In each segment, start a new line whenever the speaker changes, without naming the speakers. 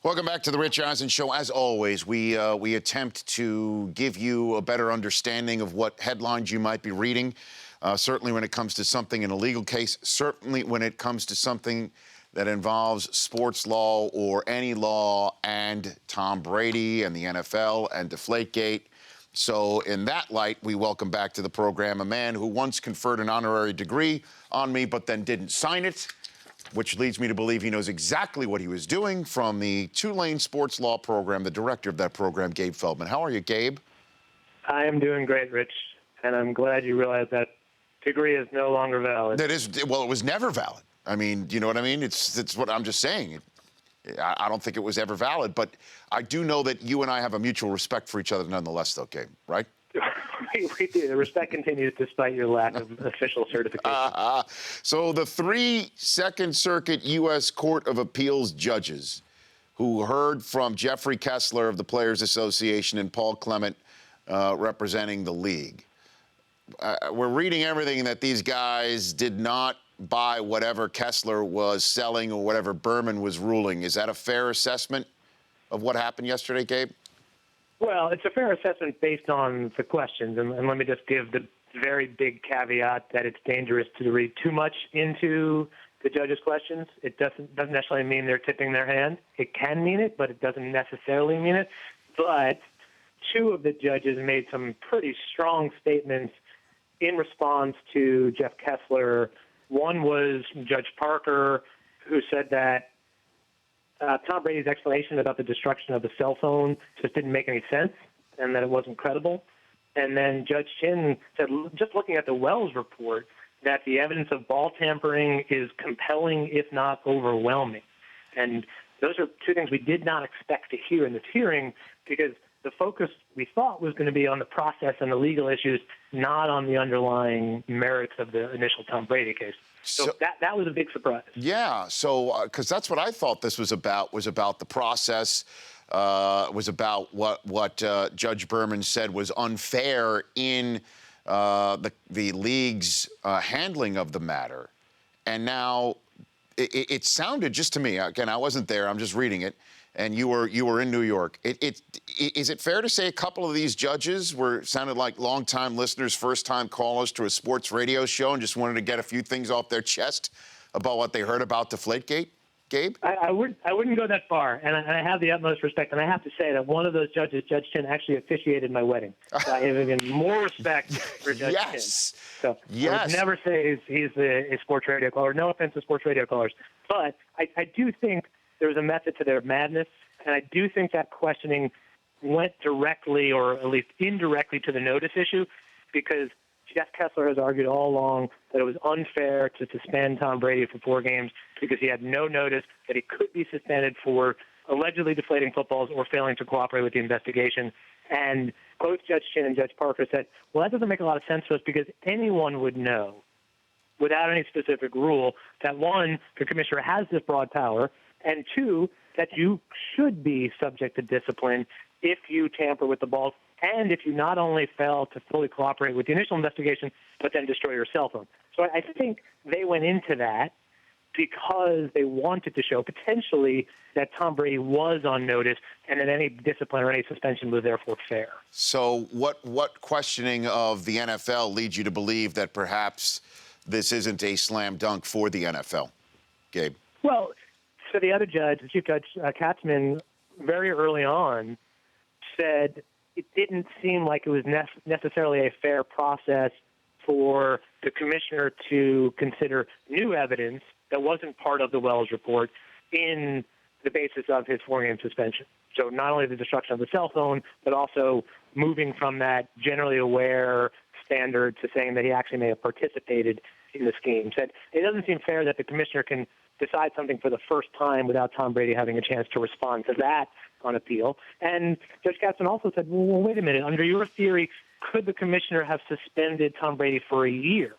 Welcome back to the Rich Eisen Show. As always, we attempt to give you a better understanding of what headlines you might be reading, certainly when it comes to something in a legal case, certainly when it comes to something that involves sports law or any law and Tom Brady and the NFL and Deflategate. So in that light, we welcome back to the program a man who once conferred an honorary degree on me but then didn't sign it, which leads me to believe he knows exactly what he was doing, from the Tulane sports law program, the director of that program, Gabe Feldman. How are you, Gabe?
I am doing great, Rich, and I'm glad you realize that degree is no longer valid.
That is, well, it was never valid. I mean, you know what I mean? It's what I'm just saying. I don't think it was ever valid, but I do know that you and I have a mutual respect for each other nonetheless, though, Gabe, right?
We do. The respect continues despite your lack of official certification.
So the 3 Second Circuit U.S. Court of Appeals judges who heard from Jeffrey Kessler of the Players Association and Paul Clement representing the league. We're reading everything that these guys did not buy whatever Kessler was selling or whatever Berman was ruling. Is that a fair assessment of what happened yesterday, Gabe?
Well, it's a fair assessment based on the questions, and let me just give the very big caveat that it's dangerous to read too much into the judges' questions. It doesn't necessarily mean they're tipping their hand. It can mean it, but it doesn't necessarily mean it. But 2 of the judges made some pretty strong statements in response to Jeff Kessler. One was Judge Parker, who said that Tom Brady's explanation about the destruction of the cell phone just didn't make any sense and that it wasn't credible. And then Judge Chin said, just looking at the Wells report, that the evidence of ball tampering is compelling, if not overwhelming. And those are 2 things we did not expect to hear in this hearing, because the focus we thought was going to be on the process and the legal issues, not on the underlying merits of the initial Tom Brady case. So that was a big surprise.
Yeah, so because that's what I thought this was about the process, was about what Judge Berman said was unfair in the league's handling of the matter. And now it sounded, just to me, again, I wasn't there, I'm just reading it, and you were in New York. Is it fair to say a couple of these judges sounded like longtime listeners, first-time callers to a sports radio show and just wanted to get a few things off their chest about what they heard about Deflategate, Gabe?
I wouldn't go that far, and I have the utmost respect. And I have to say that one of those judges, Judge Chin, actually officiated my wedding. So I have even more respect for Judge Chin. So I would never say he's a sports radio caller. No offense to sports radio callers. But I do think there was a method to their madness, and I do think that questioning went directly, or at least indirectly, to the notice issue, because Jeff Kessler has argued all along that it was unfair to suspend Tom Brady for 4 games because he had no notice that he could be suspended for allegedly deflating footballs or failing to cooperate with the investigation. And both Judge Chin and Judge Parker said, well, that doesn't make a lot of sense to us, because anyone would know, without any specific rule, that 1, the commissioner has this broad power, and 2, that you should be subject to discipline if you tamper with the balls, and if you not only fail to fully cooperate with the initial investigation, but then destroy your cell phone. So I think they went into that because they wanted to show potentially that Tom Brady was on notice and that any discipline or any suspension was therefore fair.
So what questioning of the NFL leads you to believe that perhaps this isn't a slam dunk for the NFL, Gabe?
Well, so the other judge, Chief Judge Katzman, very early on said it didn't seem like it was necessarily a fair process for the commissioner to consider new evidence that wasn't part of the Wells report in the basis of his 4-game suspension. So not only the destruction of the cell phone, but also moving from that generally aware standard to saying that he actually may have participated in the scheme. Said it doesn't seem fair that the commissioner can decide something for the first time without Tom Brady having a chance to respond to that on appeal. And Judge Katzman also said, well, wait a minute, under your theory, could the commissioner have suspended Tom Brady for a year?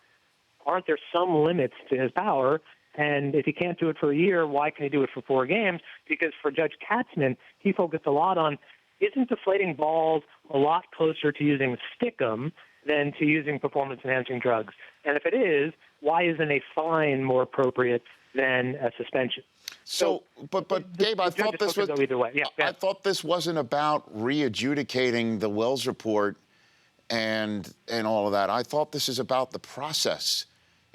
Aren't there some limits to his power? And if he can't do it for a year, why can he do it for 4 games? Because for Judge Katzman, he focused a lot on, isn't deflating balls a lot closer to using stickum than to using performance-enhancing drugs? And if it is, why isn't a fine more appropriate than a suspension?
But Gabe, I thought this was
either way. Yeah,
I thought this wasn't about re-adjudicating the Wells report and all of that. I thought this is about the process,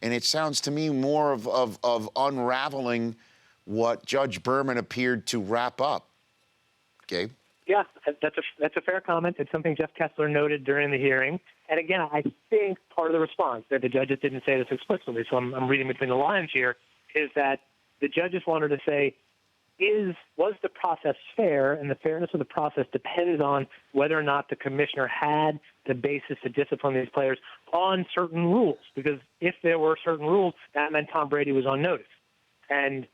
and it sounds to me more of unraveling what Judge Berman appeared to wrap up. Gabe?
Yeah, that's a fair comment. It's something Jeff Kessler noted during the hearing. And again, I think part of the response that the judges didn't say this explicitly, so I'm reading between the lines here, is that the judges wanted to say, was the process fair? And the fairness of the process depends on whether or not the commissioner had the basis to discipline these players on certain rules. Because if there were certain rules, that meant Tom Brady was on notice. And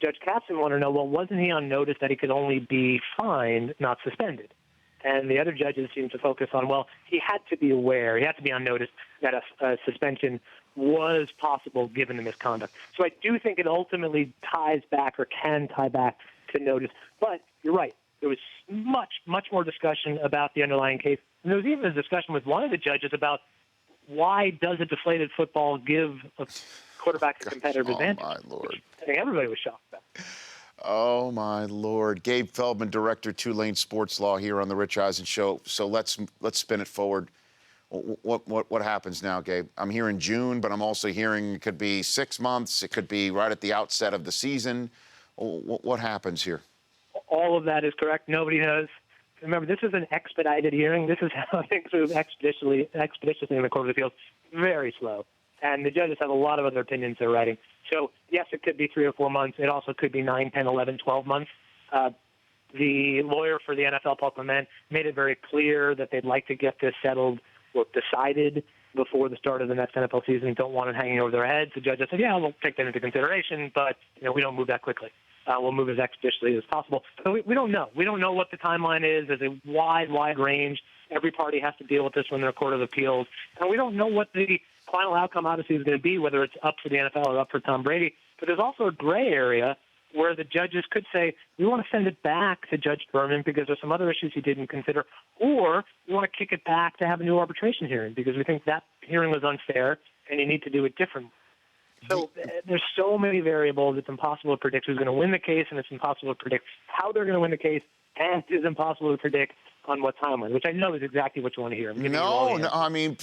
Judge Katzman wanted to know, well, wasn't he on notice that he could only be fined, not suspended? And the other judges seem to focus on, well, he had to be aware, he had to be on notice that a suspension was possible given the misconduct. So I do think it ultimately ties back or can tie back to notice. But you're right. There was much more discussion about the underlying case. And there was even a discussion with one of the judges about why does a deflated football give a quarterback a competitive advantage?
Oh, my Lord.
I think everybody was shocked about it.
Oh, my Lord. Gabe Feldman, Director, Tulane Sports Law here on The Rich Eisen Show. So let's spin it forward. What happens now, Gabe? I'm hearing June, but I'm also hearing it could be 6 months. It could be right at the outset of the season. What happens here?
All of that is correct. Nobody knows. Remember, this is an expedited hearing. This is how things move expeditiously in the Court of Appeals. Very slow. And the judges have a lot of other opinions they're writing. So, yes, it could be 3 or 4 months. It also could be 9, 10, 11, 12 months. The lawyer for the NFL, Paul Clement, made it very clear that they'd like to get this settled or decided before the start of the next NFL season and don't want it hanging over their heads. The judge said, yeah, we'll take that into consideration, but we don't move that quickly. We'll move as expeditiously as possible. So we don't know. We don't know what the timeline is. There's a wide range. Every party has to deal with this when they're Court of Appeals. And we don't know what the final outcome, obviously, is going to be, whether it's up for the NFL or up for Tom Brady. But there's also a gray area where the judges could say, we want to send it back to Judge Berman because there's some other issues he didn't consider, or we want to kick it back to have a new arbitration hearing because we think that hearing was unfair and you need to do it differently. So there's so many variables, it's impossible to predict who's going to win the case, and it's impossible to predict how they're going to win the case, and it's impossible to predict on what timeline, which I know is exactly what you want to hear.
No, I mean,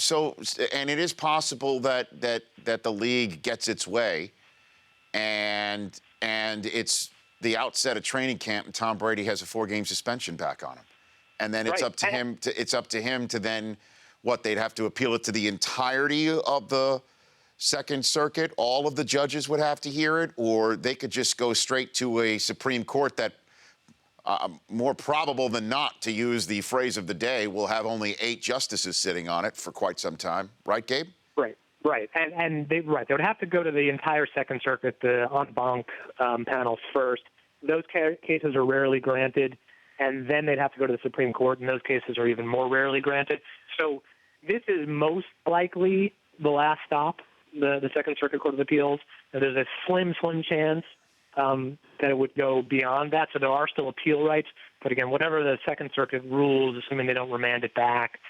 and it is possible that the league gets its way, and it's the outset of training camp, and Tom Brady has a 4-game suspension back on him, and then it's up to him. It's up to him to then they'd have to appeal it to the entirety of the Second Circuit. All of the judges would have to hear it, or they could just go straight to a Supreme Court that, more probable than not, to use the phrase of the day, will have only 8 justices sitting on it for quite some time. Right, Gabe?
Right. And they would have to go to the entire Second Circuit, the en banc panels first. Those cases are rarely granted, and then they'd have to go to the Supreme Court, and those cases are even more rarely granted. So this is most likely the last stop, the Second Circuit Court of Appeals. And there's a slim chance that it would go beyond that. So there are still appeal rights. But again, whatever the Second Circuit rules, assuming they don't remand it back,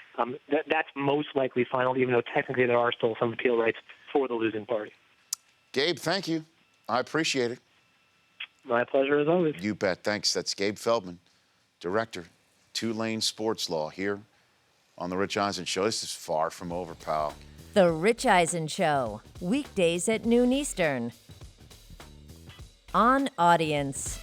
that's most likely final, even though technically there are still some appeal rights for the losing party.
Gabe, thank you. I appreciate it.
My pleasure as always.
You bet. Thanks. That's Gabe Feldman, Director, Tulane Sports Law, here on The Rich Eisen Show. This is far from over, pal.
The Rich Eisen Show, weekdays at noon Eastern. On Audience.